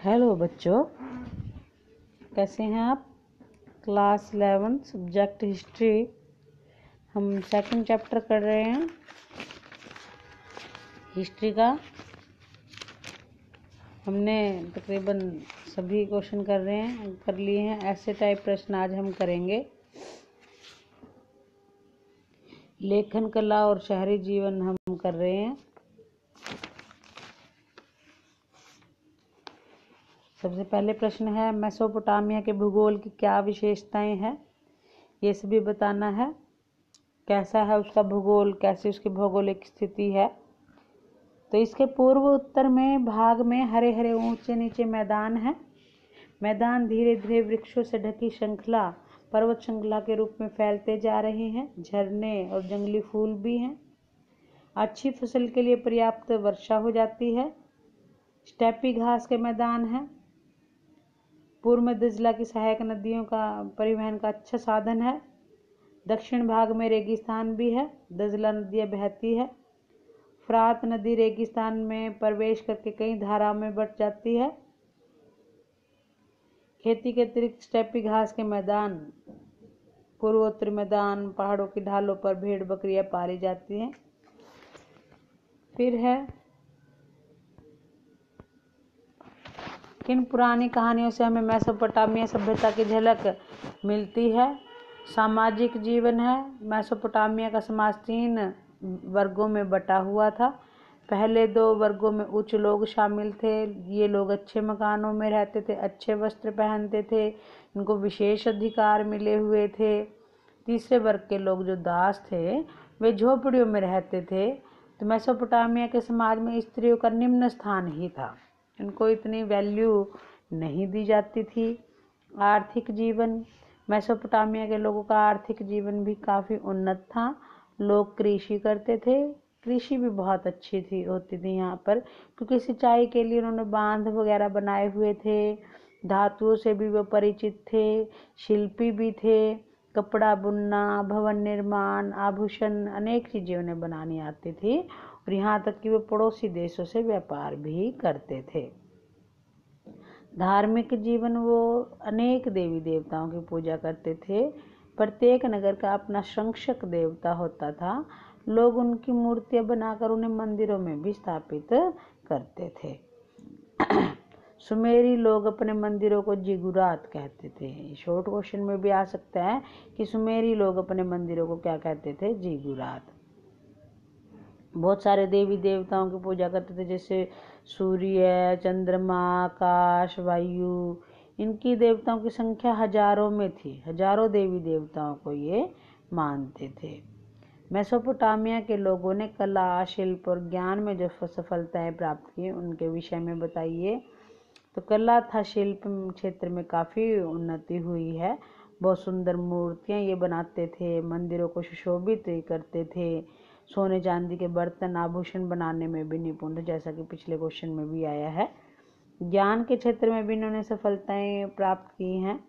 Hello बच्चों, कैसे हैं आप। क्लास 11 सब्जेक्ट हिस्ट्री, हम सेकंड चैप्टर कर रहे हैं हिस्ट्री का। हमने तकरीबन सभी क्वेश्चन कर लिए हैं। ऐसे टाइप प्रश्न आज हम करेंगे। लेखन कला और शहरी जीवन हम कर रहे हैं। सबसे पहले प्रश्न है, मेसोपोटामिया के भूगोल की क्या विशेषताएं हैं, ये सभी बताना है। कैसा है उसका भूगोल, कैसी उसकी भौगोलिक स्थिति है। तो इसके पूर्व उत्तर में भाग में हरे हरे ऊंचे नीचे मैदान है। मैदान धीरे धीरे वृक्षों से ढकी श्रृंखला, पर्वत श्रृंखला के रूप में फैलते जा रहे हैं। झरने और जंगली फूल भी हैं। अच्छी फसल के लिए पर्याप्त वर्षा हो जाती है। स्टेपी घास के मैदान है। पूर्व में दजला की सहायक नदियों का परिवहन का अच्छा साधन है। दक्षिण भाग में रेगिस्तान भी है। दजला नदियाँ बहती है। फ्रात नदी रेगिस्तान में प्रवेश करके कई धाराओं में बट जाती है। खेती के अतिरिक्त स्टेपी घास के मैदान, पूर्वोत्तर मैदान, पहाड़ों की ढालों पर भेड़ बकरियां पाली जाती हैं। फिर है, किन पुरानी कहानियों से हमें मेसोपोटामिया सभ्यता की झलक मिलती है। सामाजिक जीवन है। मेसोपोटामिया का समाज 3 वर्गों में बटा हुआ था। पहले 2 वर्गों में उच्च लोग शामिल थे। ये लोग अच्छे मकानों में रहते थे, अच्छे वस्त्र पहनते थे, इनको विशेष अधिकार मिले हुए थे। तीसरे वर्ग के लोग जो दास थे, वे झोपड़ियों में रहते थे। तो मेसोपोटामिया के समाज में स्त्रियों का निम्न स्थान ही था, इनको इतनी वैल्यू नहीं दी जाती थी। आर्थिक जीवन, मेसोपोटामिया के लोगों का आर्थिक जीवन भी काफ़ी उन्नत था। लोग कृषि करते थे। कृषि भी बहुत अच्छी होती थी यहाँ पर, क्योंकि सिंचाई के लिए उन्होंने बांध वगैरह बनाए हुए थे। धातुओं से भी वो परिचित थे। शिल्पी भी थे। कपड़ा बुनना, भवन निर्माण, आभूषण, अनेक चीज़ें उन्हें बनानी आती थी। और यहाँ तक कि वे पड़ोसी देशों से व्यापार भी करते थे। धार्मिक जीवन, वो अनेक देवी देवताओं की पूजा करते थे। प्रत्येक नगर का अपना संरक्षक देवता होता था। लोग उनकी मूर्तियां बनाकर उन्हें मंदिरों में भी स्थापित करते थे। सुमेरी लोग अपने मंदिरों को जिगुरात कहते थे। शॉर्ट क्वेश्चन में भी आ सकता है कि सुमेरी लोग अपने मंदिरों को क्या कहते थे, जिगुरात। बहुत सारे देवी देवताओं की पूजा करते थे, जैसे सूर्य, चंद्रमा, आकाश, वायु। इनकी देवताओं की संख्या हजारों में थी। हजारों देवी देवताओं को ये मानते थे। मेसोपोटामिया के लोगों ने कला, शिल्प और ज्ञान में जो सफलताएं प्राप्त की, उनके विषय में बताइए। तो कला तथा शिल्प क्षेत्र में काफ़ी उन्नति हुई है। बहुत सुंदर मूर्तियाँ ये बनाते थे। मंदिरों को सुशोभित करते थे। सोने चांदी के बर्तन, आभूषण बनाने में भी निपुण थे, जैसा कि पिछले क्वेश्चन में भी आया है। ज्ञान के क्षेत्र में भी इन्होंने सफलताएं प्राप्त की हैं।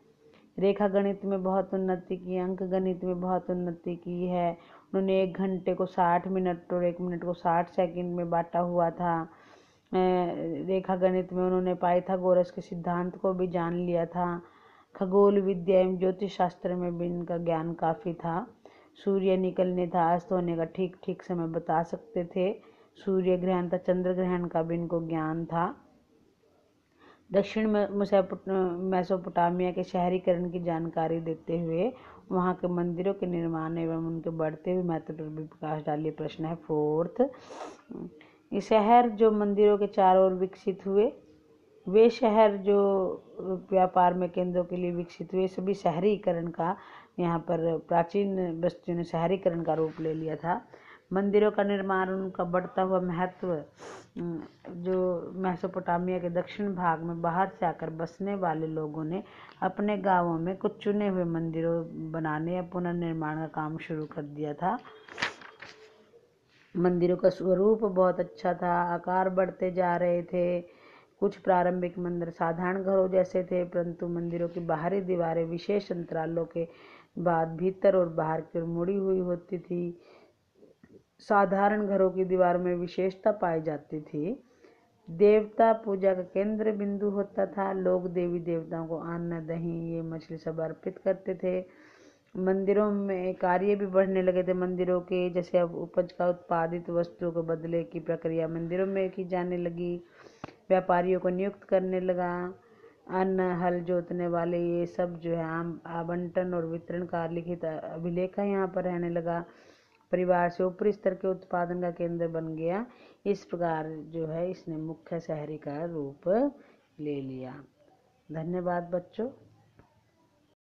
रेखा गणित में बहुत उन्नति की, अंक गणित में बहुत उन्नति की है। उन्होंने 1 घंटे को 60 मिनट और 1 मिनट को 60 सेकंड में बांटा हुआ था। रेखा गणित में उन्होंने पाइथागोरस के सिद्धांत को भी जान लिया था। खगोल विद्या एवं ज्योतिष शास्त्र में भी इनका ज्ञान काफ़ी था। सूर्य निकलने था अस्त होने का ठीक ठीक समय बता सकते थे। सूर्य ग्रहण तथा चंद्र ग्रहण का भी इनको ज्ञान था। दक्षिण मेसोपोटामिया के शहरीकरण की जानकारी देते हुए वहाँ के मंदिरों के निर्माण एवं उनके बढ़ते हुए महत्व पर भी प्रकाश डालिए। प्रश्न है 4th, ये शहर जो मंदिरों के चारों ओर विकसित हुए, वे शहर जो व्यापार में केंद्रों के लिए विकसित हुए, सभी शहरीकरण का यहाँ पर प्राचीन बस्तियों ने शहरीकरण का रूप ले लिया था। मंदिरों का निर्माण, उनका बढ़ता हुआ महत्व, जो मेसोपोटामिया के दक्षिण भाग में बाहर से आकर बसने वाले लोगों ने अपने गांवों में कुछ चुने हुए मंदिरों बनाने या पुनर्निर्माण का काम शुरू कर दिया था। मंदिरों का स्वरूप बहुत अच्छा था, आकार बढ़ते जा रहे थे। कुछ प्रारंभिक मंदिर साधारण घरों जैसे थे, परंतु मंदिरों की बाहरी दीवारें विशेष अंतरालों के बाद भीतर और बाहर की ओर मुड़ी हुई होती थी। साधारण घरों की दीवार में विशेषता पाई जाती थी। देवता पूजा का केंद्र बिंदु होता था। लोग देवी देवताओं को अन्न, दही, ये मछली सब अर्पित करते थे। मंदिरों में कार्य भी बढ़ने लगे थे। मंदिरों के जैसे अब उपज का उत्पादित वस्तुओं को बदले की प्रक्रिया मंदिरों में की जाने लगी। व्यापारियों को नियुक्त करने लगा। अन्न, हल जोतने वाले, ये सब जो है आवंटन और वितरण का लिखित अभिलेख यहाँ पर रहने लगा। परिवार से ऊपरी स्तर के उत्पादन का केंद्र बन गया। इस प्रकार जो है इसने मुख्य शहरी का रूप ले लिया। धन्यवाद बच्चों।